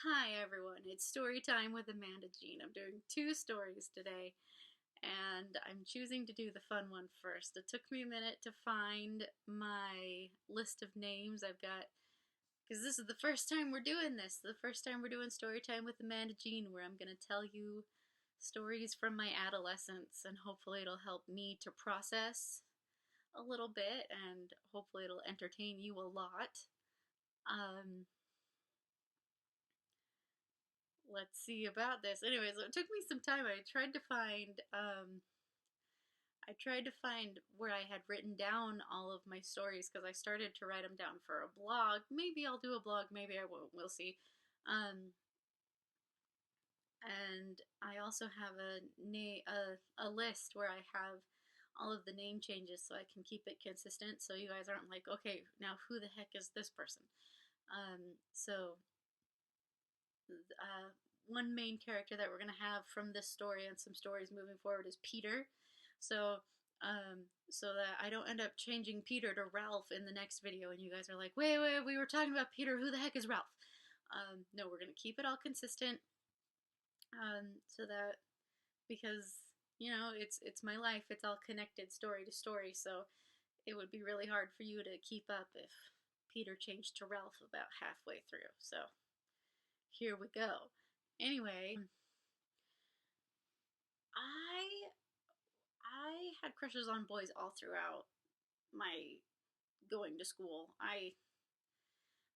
Hi everyone, it's story time with Amanda Jean. I'm doing two stories today, and I'm choosing to do the fun one first. It took me a minute to find my list of names I've got, because this is the first time we're doing this, the first time we're doing story time with Amanda Jean, where I'm going to tell you stories from my adolescence, and hopefully it'll help me to process a little bit, and hopefully it'll entertain you a lot. Um, let's see about this. Anyways, it took me some time. I tried to find where I had written down all of my stories because I started to write them down for a blog. Maybe I'll do a blog, maybe I won't. We'll see. And I also have a list where I have all of the name changes so I can keep it consistent. So you guys aren't like, okay, now who the heck is this person? So uh, one main character that we're going to have from this story and some stories moving forward is Peter. So, so that I don't end up changing Peter to Ralph in the next video, and you guys are like, wait, we were talking about Peter. Who the heck is Ralph? No, we're going to keep it all consistent, so that because it's my life. It's all connected story to story. So it would be really hard for you to keep up if Peter changed to Ralph about halfway through. So here we go. Anyway, I I had crushes on boys all throughout my going to school. I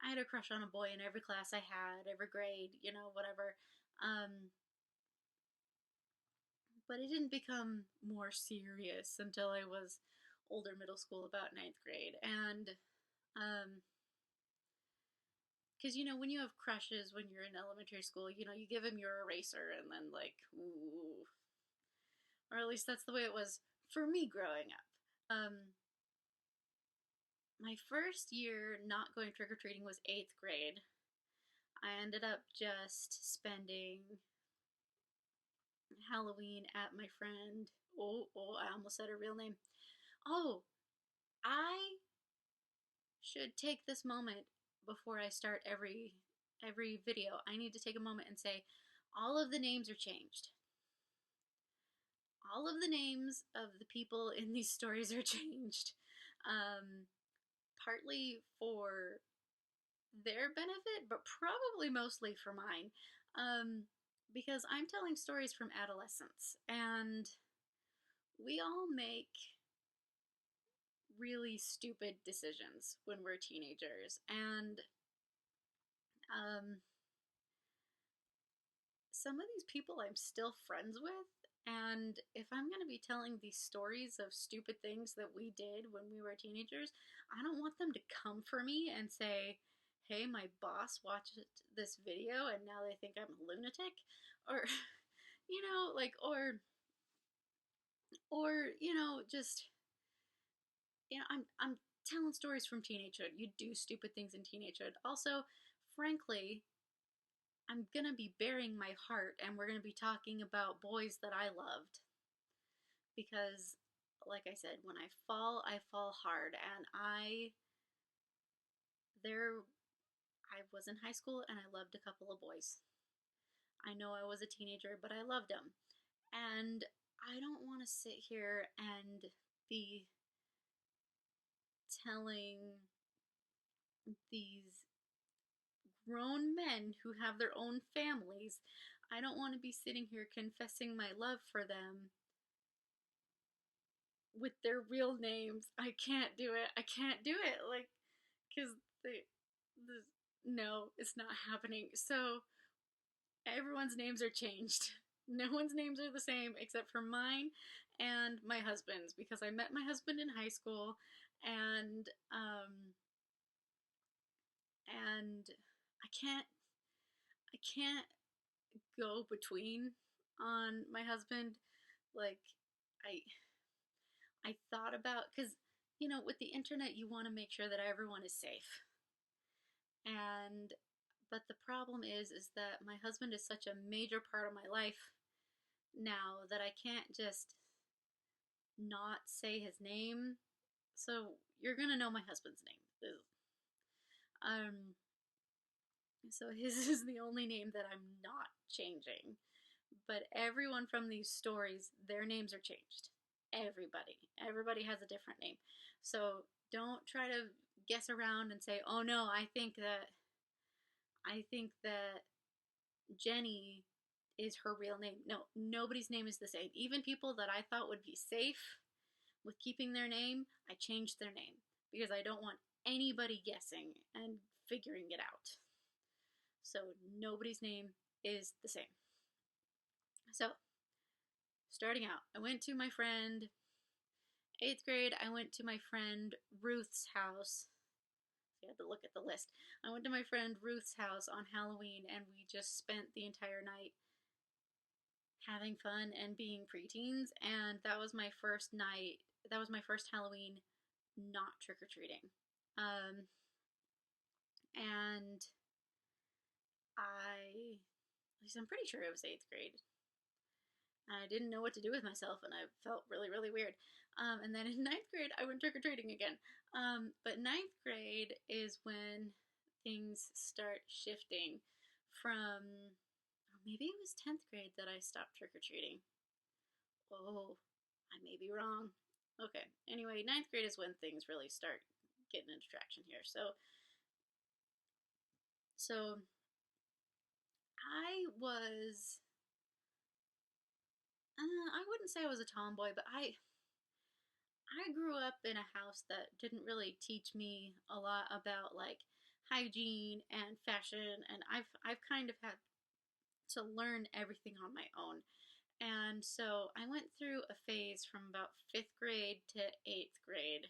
had a crush on a boy in every class I had, every grade, whatever. Um, but it didn't become more serious until I was older, middle school, about ninth grade. And because when you have crushes when you're in elementary school, you give him your eraser and then like, ooh, or at least that's the way it was for me growing up. My first year not going trick or treating was eighth grade. I ended up just spending Halloween at my friend. Oh, I almost said her real name. Oh, I should take this moment before I start every video. I need to take a moment and say all of the names are changed. All of the names of the people in these stories are changed. Um, Partly for their benefit, but probably mostly for mine. Um, because I'm telling stories from adolescence, and we all make really stupid decisions when we're teenagers. And um, some of these people I'm still friends with. And if I'm going to be telling these stories of stupid things that we did when we were teenagers, I don't want them to come for me and say, hey, my boss watched this video and now they think I'm a lunatic. Or, like, just, I'm telling stories from teenagehood. You do stupid things in teenagehood. Also, frankly, I'm gonna be bearing my heart and we're gonna be talking about boys that I loved. Because, like I said, when I fall hard. And there, I was in high school and I loved a couple of boys. I know I was a teenager, but I loved them. And I don't want to sit here and be telling these grown men who have their own families, I don't want to be sitting here confessing my love for them with their real names. I can't do it. I can't do it. Like, because no, it's not happening. So everyone's names are changed. No one's names are the same except for mine and my husband's, because I met my husband in high school, and and I can't I can't go between on my husband. Like, I I thought about, because with the internet you want to make sure that everyone is safe. And but the problem is that my husband is such a major part of my life now that I can't just not say his name. So you're gonna know my husband's name. Um So his is the only name that I'm not changing. But everyone from these stories, their names are changed. Everybody. Everybody has a different name. So don't try to guess around and say, "Oh no, I think that Jenny is her real name." No, nobody's name is the same. Even people that I thought would be safe with keeping their name, I changed their name because I don't want anybody guessing and figuring it out. So nobody's name is the same. So, starting out, I went to my friend, 8th grade, I went to my friend Ruth's house. You had to look at the list. I went to my friend Ruth's house on Halloween, and we just spent the entire night having fun and being preteens. And that was my first night, that was my first Halloween not trick or treating. And at least I'm pretty sure it was 8th grade. I didn't know what to do with myself, and I felt really, really weird. And then in 9th grade, I went trick or treating again. But 9th grade is when things start shifting from, or maybe it was 10th grade that I stopped trick or treating. Oh, I may be wrong. Okay. Anyway, 9th grade is when things really start getting into traction here. So I was. I wouldn't say I was a tomboy, but I grew up in a house that didn't really teach me a lot about like hygiene and fashion, and I've kind of had to learn everything on my own. And so I went through a phase from about 5th grade to 8th grade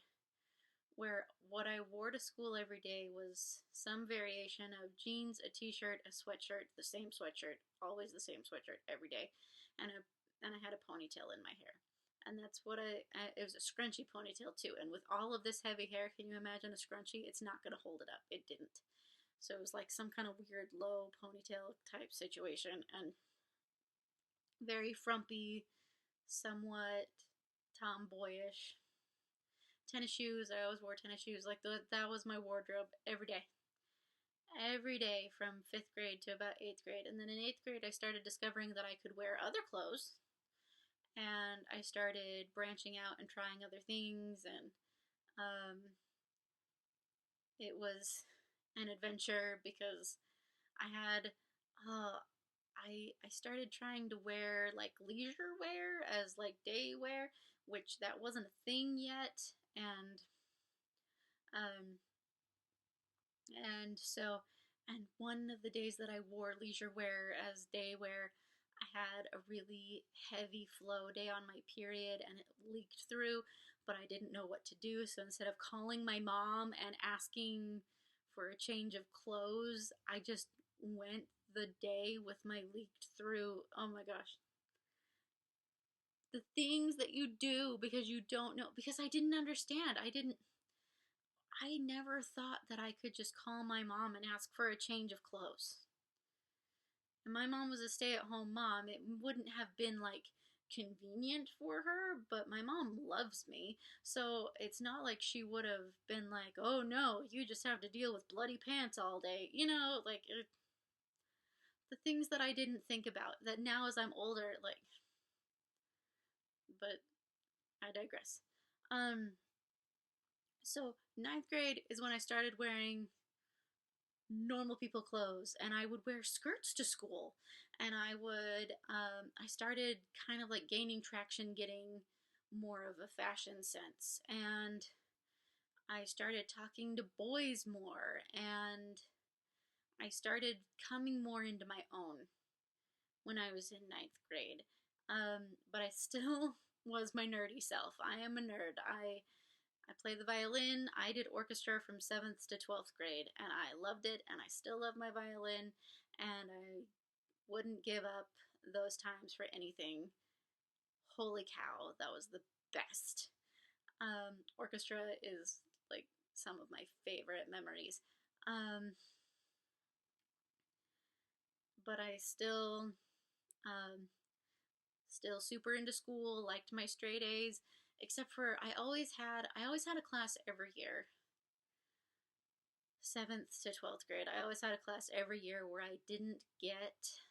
where what I wore to school every day was some variation of jeans, a t-shirt, a sweatshirt, the same sweatshirt, always the same sweatshirt every day, and I had a ponytail in my hair. And that's what it was a scrunchy ponytail too. And with all of this heavy hair, can you imagine a scrunchie? It's not going to hold it up. It didn't. So it was like some kind of weird low ponytail type situation, and very frumpy, somewhat tomboyish. Tennis shoes. I always wore tennis shoes. Like that was my wardrobe every day. Every day from 5th grade to about 8th grade. And then in 8th grade, I started discovering that I could wear other clothes. And I started branching out and trying other things. And it was an adventure because I had, I started trying to wear like leisure wear as like day wear, which that wasn't a thing yet. Um, and one of the days that I wore leisure wear as day wear, I had a really heavy flow day on my period and it leaked through, but I didn't know what to do. So instead of calling my mom and asking for a change of clothes, I just went the day with my leaked through. Oh my gosh. The things that you do because you don't know, because I didn't understand. I never thought that I could just call my mom and ask for a change of clothes. And my mom was a stay at home mom. It wouldn't have been like convenient for her, but my mom loves me. So it's not like she would have been like, "Oh no, you just have to deal with bloody pants all day." Like the things that I didn't think about that now as I'm older, like, but I digress. So 9th grade is when I started wearing normal people clothes, and I would wear skirts to school, and I started kind of like gaining traction, getting more of a fashion sense, and I started talking to boys more, and I started coming more into my own when I was in 9th grade. But I still was my nerdy self. I am a nerd. I play the violin. I did orchestra from 7th to 12th grade, and I loved it, and I still love my violin, and I wouldn't give up those times for anything. Holy cow, that was the best. Orchestra is like some of my favorite memories. Um, but I still super into school, liked my straight A's, except for I always had a class every year. 7th to 12th grade. I always had a class every year where I didn't get.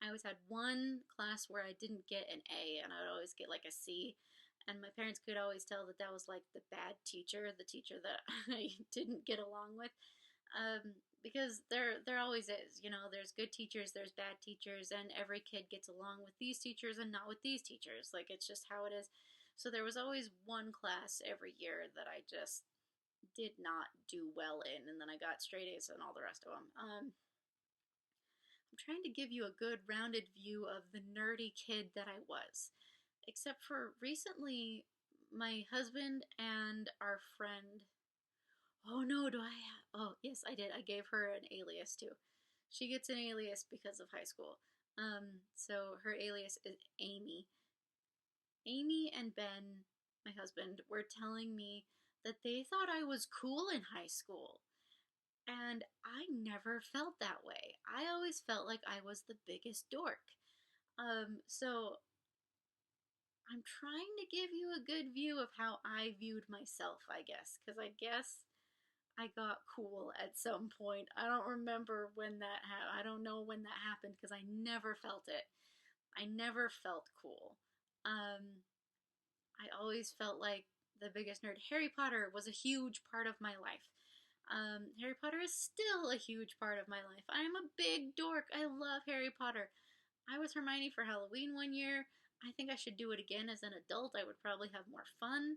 I always had one class where I didn't get an A, and I would always get like a C. And my parents could always tell that that was like the bad teacher, the teacher that I didn't get along with. Because there always is, you know, there's good teachers, there's bad teachers, and every kid gets along with these teachers and not with these teachers. Like, it's just how it is. So there was always one class every year that I just did not do well in, and then I got straight A's in all the rest of them. I'm trying to give you a good rounded view of the nerdy kid that I was. Except for recently, my husband and our friend. Oh no, do I have. Oh, yes, I did. I gave her an alias too. She gets an alias because of high school. So her alias is Amy. Amy and Ben, my husband, were telling me that they thought I was cool in high school. And I never felt that way. I always felt like I was the biggest dork. So I'm trying to give you a good view of how I viewed myself, I guess, because I guess I got cool at some point. I don't remember when that happened. I don't know when that happened because I never felt it. I never felt cool. I always felt like the biggest nerd. Harry Potter was a huge part of my life. Harry Potter is still a huge part of my life. I'm a big dork. I love Harry Potter. I was Hermione for Halloween one year. I think I should do it again as an adult. I would probably have more fun.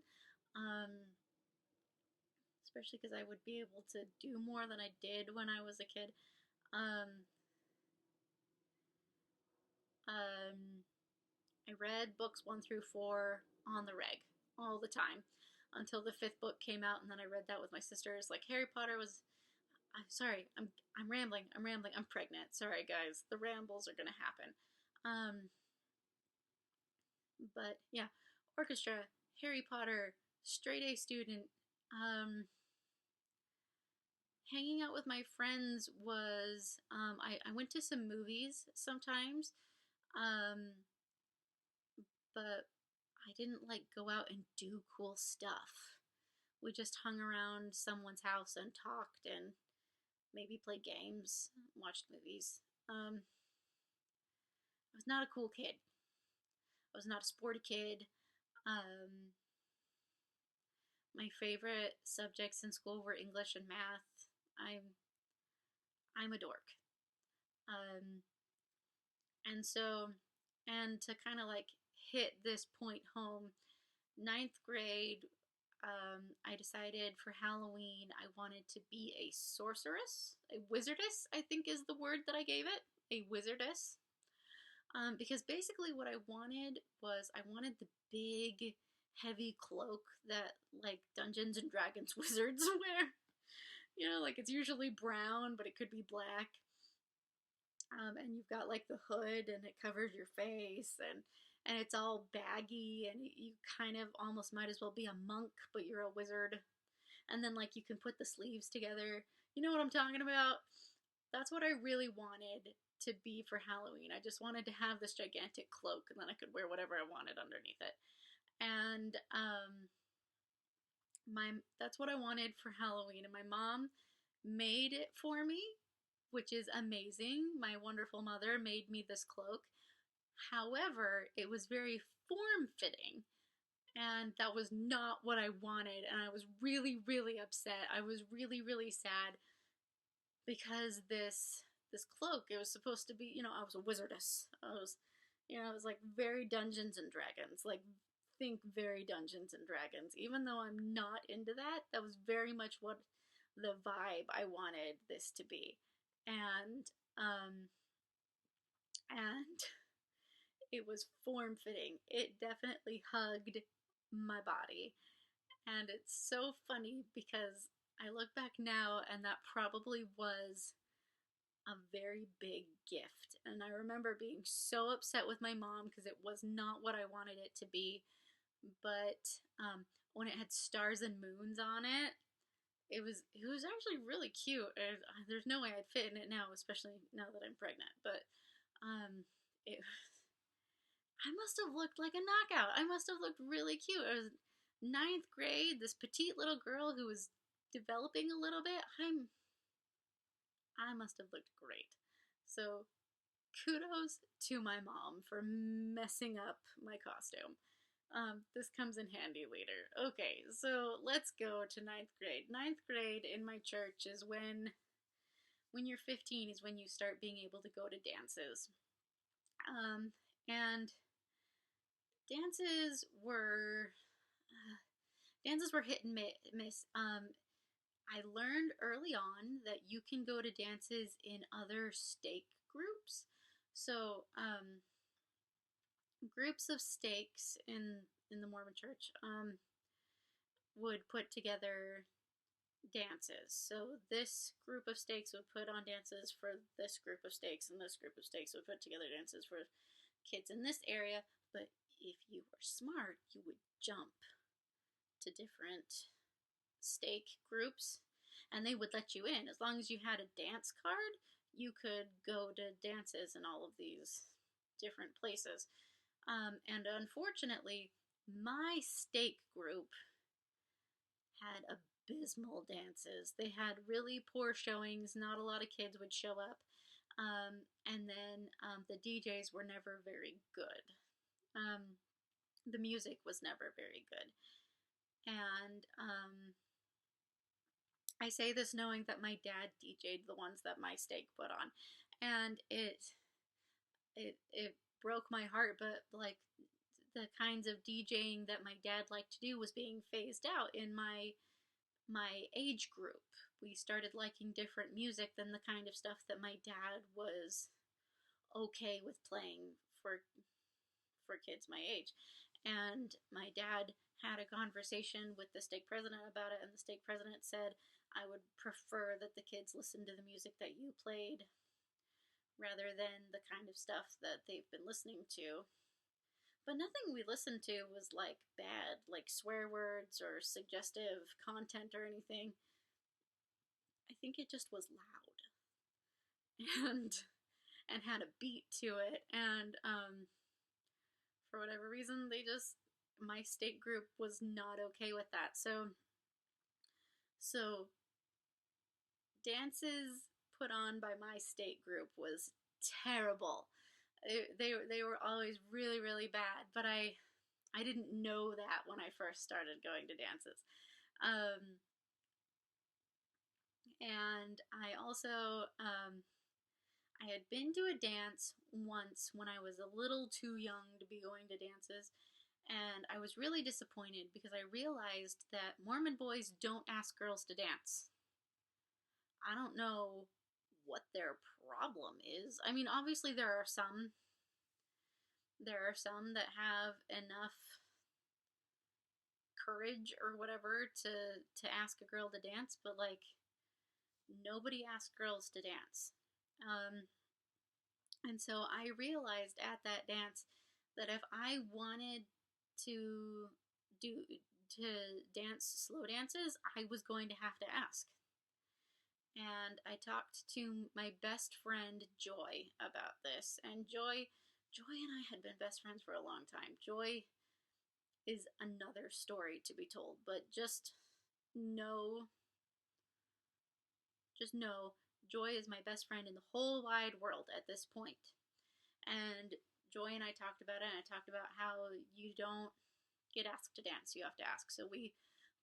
Especially because I would be able to do more than I did when I was a kid. Um, I read books 1 through 4 on the reg all the time until the 5th book came out, and then I read that with my sisters. Like, Harry Potter was. I'm sorry. I'm rambling. I'm pregnant. Sorry, guys. The rambles are gonna happen. But yeah, orchestra, Harry Potter, straight A student. Hanging out with my friends was I went to some movies sometimes, um, but I didn't like go out and do cool stuff. We just hung around someone's house and talked and maybe played games, watched movies. I was not a cool kid. I was not a sporty kid. Um, my favorite subjects in school were English and math. I'm a dork. Um, and so, and to kind of like hit this point home, 9th grade, I decided for Halloween I wanted to be a sorceress, a wizardess, I think is the word that I gave it, a wizardess. Because basically what I wanted was I wanted the big, heavy cloak that like Dungeons and Dragons wizards wear. You know, like it's usually brown, but it could be black. And you've got like the hood, and it covers your face, and it's all baggy, and you kind of almost might as well be a monk, but you're a wizard. And then like you can put the sleeves together. You know what I'm talking about? That's what I really wanted to be for Halloween. I just wanted to have this gigantic cloak, and then I could wear whatever I wanted underneath it. And my that's what I wanted for Halloween, and my mom made it for me, which is amazing. My wonderful mother made me this cloak. However, it was very form fitting, and that was not what I wanted, and I was really, really upset. I was really, really sad because this cloak, it was supposed to be, you know, I was a wizardess. I was, you know, it was like very Dungeons and Dragons, like think very Dungeons and Dragons. Even though I'm not into that, that was very much what the vibe I wanted this to be. And um and it was form fitting. It definitely hugged my body. And it's so funny because I look back now, and that probably was a very big gift. And I remember being so upset with my mom because it was not what I wanted it to be. But when it had stars and moons on it, it was actually really cute. There's no way I'd fit in it now, especially now that I'm pregnant. But it I must have looked like a knockout. I must have looked really cute. I was 9th grade, this petite little girl who was developing a little bit, I must have looked great. So kudos to my mom for messing up my costume. This comes in handy later. Okay, so let's go to ninth grade. Ninth grade in my church is when you're 15 is when you start being able to go to dances. And dances were hit and miss. I learned early on that you can go to dances in other stake groups. So, groups of stakes in the Mormon Church would put together dances. So this group of stakes would put on dances for this group of stakes, and this group of stakes would put together dances for kids in this area. But if you were smart, you would jump to different stake groups, and they would let you in. As long as you had a dance card, you could go to dances in all of these different places. And unfortunately, my stake group had abysmal dances. They had really poor showings. Not a lot of kids would show up. And then the DJs were never very good. The music was never very good. And I say this knowing that my dad DJ'd the ones that my stake put on. And it broke my heart, but like the kinds of DJing that my dad liked to do was being phased out in my age group. We started liking different music than the kind of stuff that my dad was okay with playing for kids my age. And my dad had a conversation with the stake president about it, and the stake president said, I would prefer that the kids listen to the music that you played rather than the kind of stuff that they've been listening to. But nothing we listened to was like bad, like swear words or suggestive content or anything. I think it just was loud and had a beat to it. And for whatever reason, my stake group was not okay with that. So dances put on by my stake group was terrible. They were always really, really bad, but I didn't know that when I first started going to dances. And I also, I had been to a dance once when I was a little too young to be going to dances, and I was really disappointed because I realized that Mormon boys don't ask girls to dance. I don't know what their problem is. I mean, obviously there are some that have enough courage or whatever to ask a girl to dance, but like nobody asks girls to dance. And so I realized at that dance that if I wanted to dance slow dances, I was going to have to ask. And I talked to my best friend Joy about this, and Joy and I had been best friends for a long time. Joy is another story to be told, but just know Joy is my best friend in the whole wide world at this point. And Joy and I talked about it, and I talked about how you don't get asked to dance, you have to ask. So we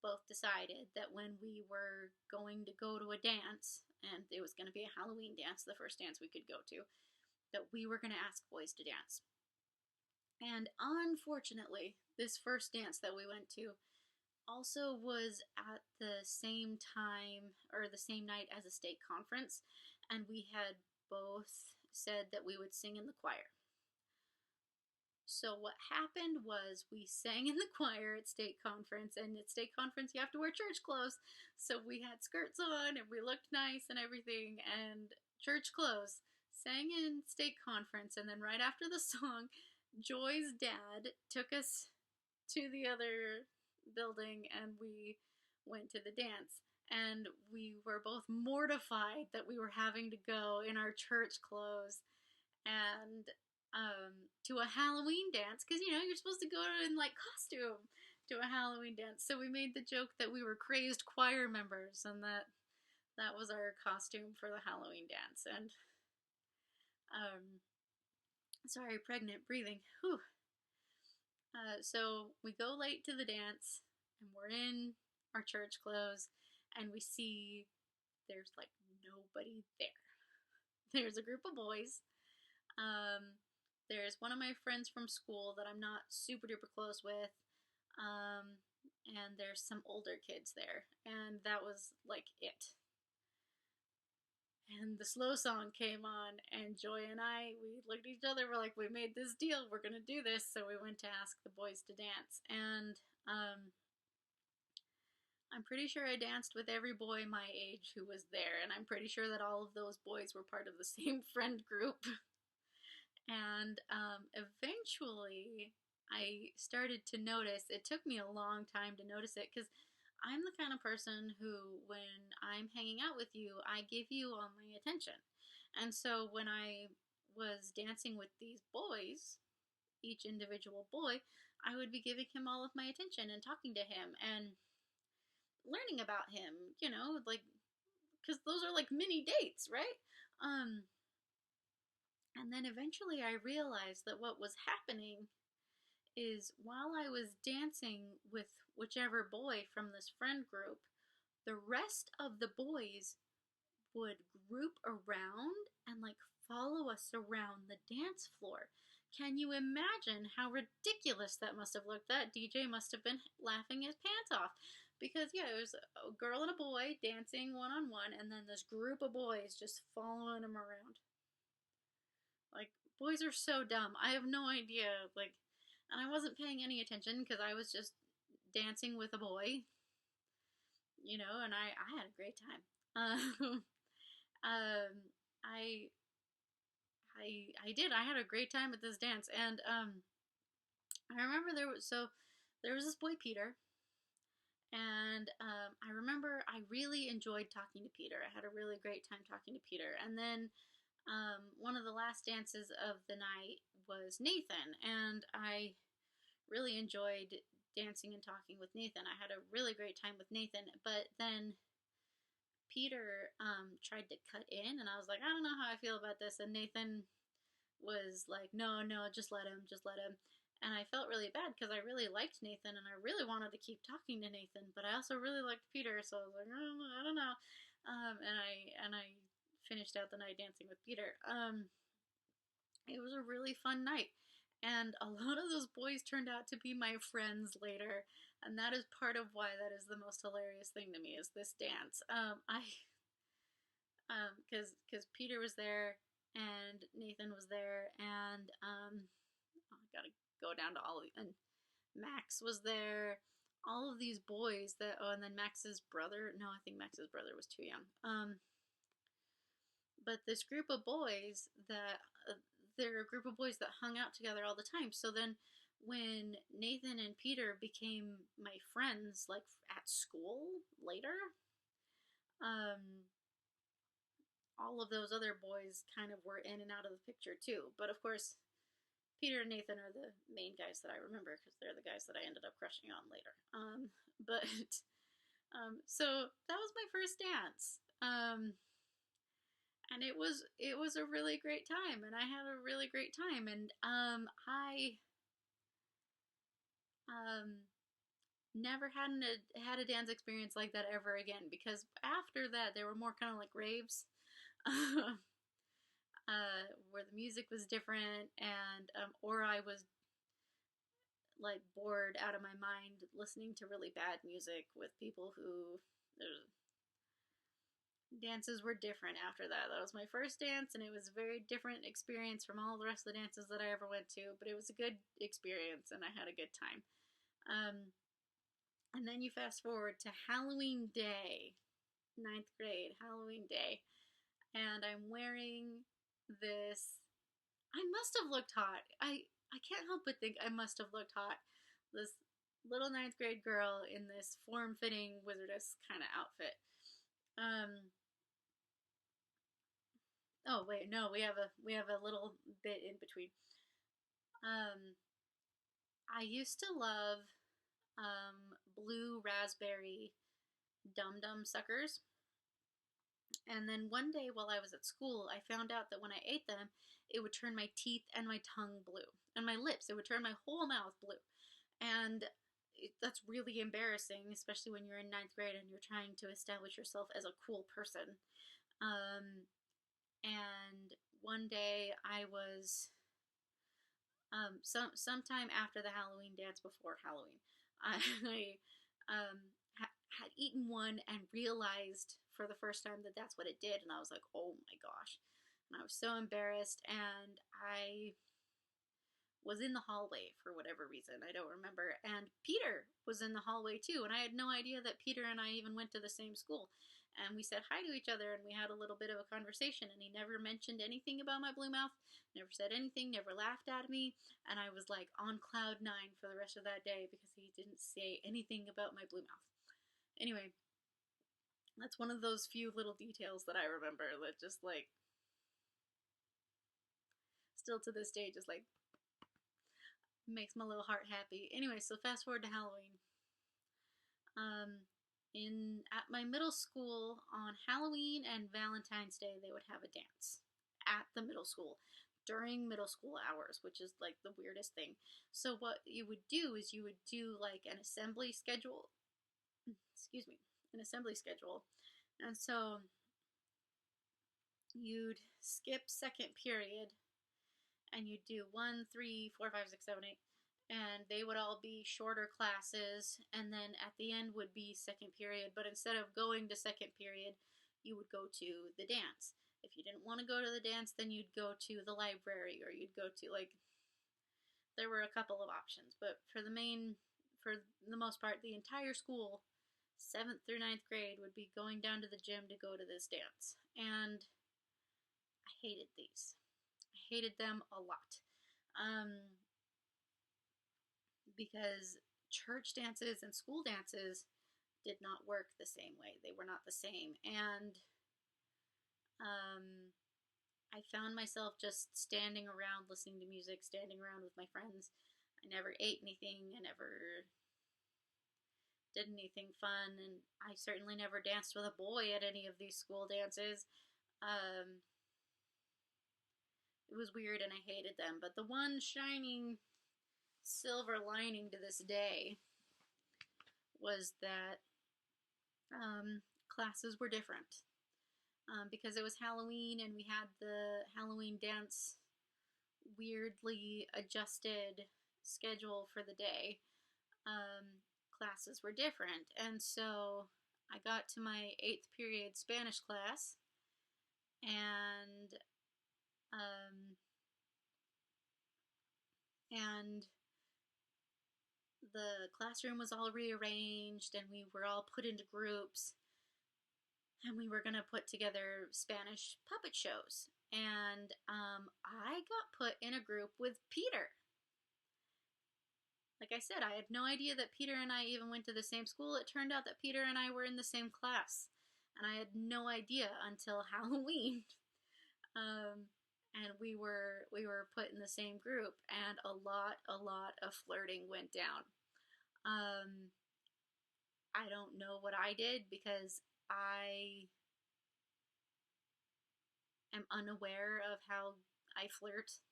both decided that when we were going to go to a dance, and it was going to be a Halloween dance, the first dance we could go to, that we were going to ask boys to dance. And unfortunately, this first dance that we went to also was at the same time or the same night as a stake conference, and we had both said that we would sing in the choir. So what happened was we sang in the choir at stake conference, and at stake conference you have to wear church clothes. So we had skirts on and we looked nice and everything, and church clothes, sang in stake conference, and then right after the song, Joy's dad took us to the other building and we went to the dance. And we were both mortified that we were having to go in our church clothes and to a Halloween dance, because you're supposed to go in like costume. to a Halloween dance. So we made the joke that we were crazed choir members, and that was our costume for the Halloween dance. And sorry, pregnant breathing. Whew. So we go late to the dance, and we're in our church clothes, and we see there's like nobody there. There's a group of boys. There's one of my friends from school that I'm not super duper close with. And there's some older kids there, and that was like it. And the slow song came on, and Joy and we looked at each other, we're like, we made this deal, we're gonna do this. So we went to ask the boys to dance, and I'm pretty sure I danced with every boy my age who was there, and I'm pretty sure that all of those boys were part of the same friend group. And eventually I started to notice, it took me a long time to notice it, because I'm the kind of person who, when I'm hanging out with you, I give you all my attention. And so when I was dancing with these boys, each individual boy, I would be giving him all of my attention and talking to him and learning about him, like, because those are like mini dates, right? And then eventually I realized that what was happening is, while I was dancing with whichever boy from this friend group, the rest of the boys would group around and like follow us around the dance floor. Can you imagine how ridiculous that must have looked? That DJ must have been laughing his pants off. Because, yeah, it was a girl and a boy dancing one on one, and then this group of boys just following them around. Like, boys are so dumb. I have no idea. Like, and I wasn't paying any attention because I was just dancing with a boy, and I had a great time. I I did. I had a great time at this dance, and I remember there was this boy Peter, and I remember I really enjoyed talking to Peter. I had a really great time talking to Peter, and then one of the last dances of the night was Nathan, and I really enjoyed dancing and talking with Nathan. I had a really great time with Nathan, but then Peter tried to cut in, and I was like, I don't know how I feel about this, and Nathan was like, no, just let him. And I felt really bad because I really liked Nathan, and I really wanted to keep talking to Nathan, but I also really liked Peter, so I was like, I don't know. And I finished out the night dancing with Peter. It was a really fun night, and a lot of those boys turned out to be my friends later, and that is part of why that is the most hilarious thing to me, is this dance. Because Peter was there, and Nathan was there, and I gotta go down to all of, and Max was there. All of these boys and then Max's brother. No, I think Max's brother was too young. But this group of boys they're a group of boys that hung out together all the time. So then when Nathan and Peter became my friends, like at school later, all of those other boys kind of were in and out of the picture too. But of course, Peter and Nathan are the main guys that I remember, because they're the guys that I ended up crushing on later. So that was my first dance. And it was a really great time, and I had a really great time, and I never had a dance experience like that ever again, because after that they were more kind of like raves, where the music was different, and or I was like bored out of my mind listening to really bad music with people who dances were different after that. That was my first dance, and it was a very different experience from all the rest of the dances that I ever went to, but it was a good experience, and I had a good time. And then you fast forward to Halloween Day, 9th grade, Halloween Day, and I'm wearing this. I must have looked hot. I can't help but think I must have looked hot. This little 9th grade girl in this form-fitting wizardess kind of outfit. Oh wait, no, we have a little bit in between. I used to love blue raspberry Dum Dum suckers. And then one day while I was at school, I found out that when I ate them, it would turn my teeth and my tongue blue. And my lips, it would turn my whole mouth blue. And that's really embarrassing, especially when you're in ninth grade and you're trying to establish yourself as a cool person. Um, and one day I was, sometime after the Halloween dance before Halloween, I had eaten one and realized for the first time that that's what it did, and I was like, oh my gosh. And I was so embarrassed, and I was in the hallway for whatever reason. I don't remember. And Peter was in the hallway too, and I had no idea that Peter and I even went to the same school. And we said hi to each other, and we had a little bit of a conversation, and he never mentioned anything about my blue mouth, never said anything, never laughed at me, and I was like on cloud 9 for the rest of that day because he didn't say anything about my blue mouth. Anyway, that's one of those few little details that I remember that just like, still to this day, just like makes my little heart happy. Anyway, so fast forward to Halloween. At my middle school on Halloween and Valentine's Day, they would have a dance at the middle school during middle school hours, which is like the weirdest thing. So what you would do is you would do like an assembly schedule. Excuse me, an assembly schedule. And so you'd skip second period and you'd do 1, 3, 4, 5, 6, 7, 8, and they would all be shorter classes, and then at the end would be second period, but instead of going to second period, you would go to the dance. If you didn't want to go to the dance, then you'd go to the library, or you'd go to, like, there were a couple of options, but for the most part, the entire school, 7th through 9th grade, would be going down to the gym to go to this dance, and I hated these. I hated them a lot. Because church dances and school dances did not work the same way. They were not the same. And I found myself just standing around listening to music, standing around with my friends. I never ate anything. I never did anything fun. And I certainly never danced with a boy at any of these school dances. It was weird and I hated them. But the one shining silver lining to this day was that classes were different because it was Halloween and we had the Halloween dance weirdly adjusted schedule for the day. Classes were different, and so I got to my 8th period Spanish class, and the classroom was all rearranged and we were all put into groups and we were going to put together Spanish puppet shows. And I got put in a group with Peter. Like I said, I had no idea that Peter and I even went to the same school. It turned out that Peter and I were in the same class. And I had no idea until Halloween. And we were put in the same group, and a lot of flirting went down. I don't know what I did because I am unaware of how I flirt.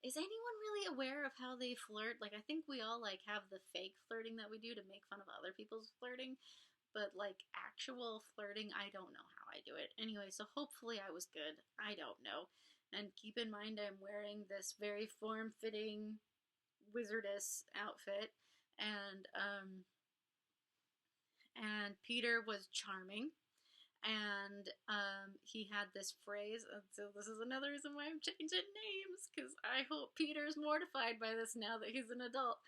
Is anyone really aware of how they flirt? Like, I think we all, like, have the fake flirting that we do to make fun of other people's flirting, but, like, actual flirting, I don't know how I do it. Anyway, so hopefully I was good. I don't know. And keep in mind I'm wearing this very form-fitting wizardess outfit, and Peter was charming, and he had this phrase, and so this is another reason why I'm changing names, because I hope Peter's mortified by this now that he's an adult.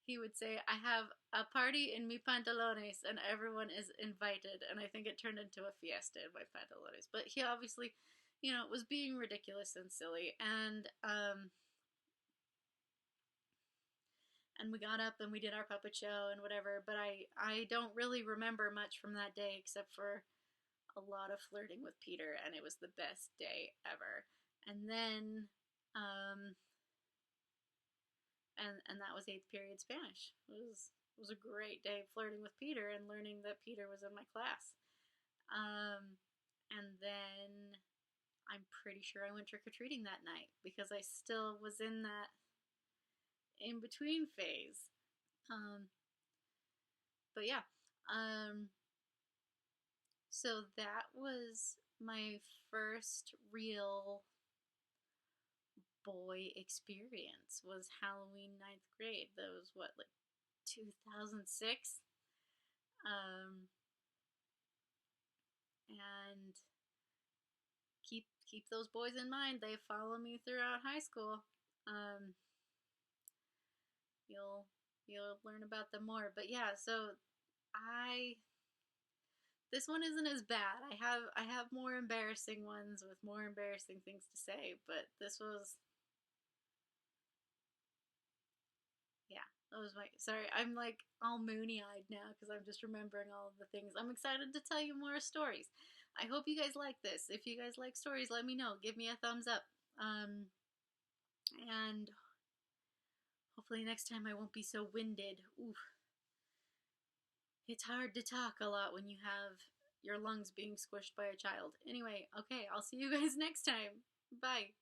He would say, I have a party in mi pantalones, and everyone is invited, and I think it turned into a fiesta in my pantalones, but he obviously, was being ridiculous and silly, and we got up and we did our puppet show and whatever, but I don't really remember much from that day except for a lot of flirting with Peter, and it was the best day ever. And then and that was eighth period Spanish. It was a great day flirting with Peter and learning that Peter was in my class. And then I'm pretty sure I went trick or treating that night because I still was in that in between phase. Um, but yeah, um, so that was my first real boy experience was Halloween ninth grade. That was what, like 2006? Um, and keep those boys in mind. They follow me throughout high school. Um, you'll you'll learn about them more. But yeah, so I this one isn't as bad. I have more embarrassing ones with more embarrassing things to say, but this was yeah, that was my sorry. I'm like all moony eyed now because I'm just remembering all of the things. I'm excited to tell you more stories. I hope you guys like this. If you guys like stories, let me know. Give me a thumbs up. And hopefully next time I won't be so winded. Ooh, it's hard to talk a lot when you have your lungs being squished by a child. Anyway, okay, I'll see you guys next time. Bye.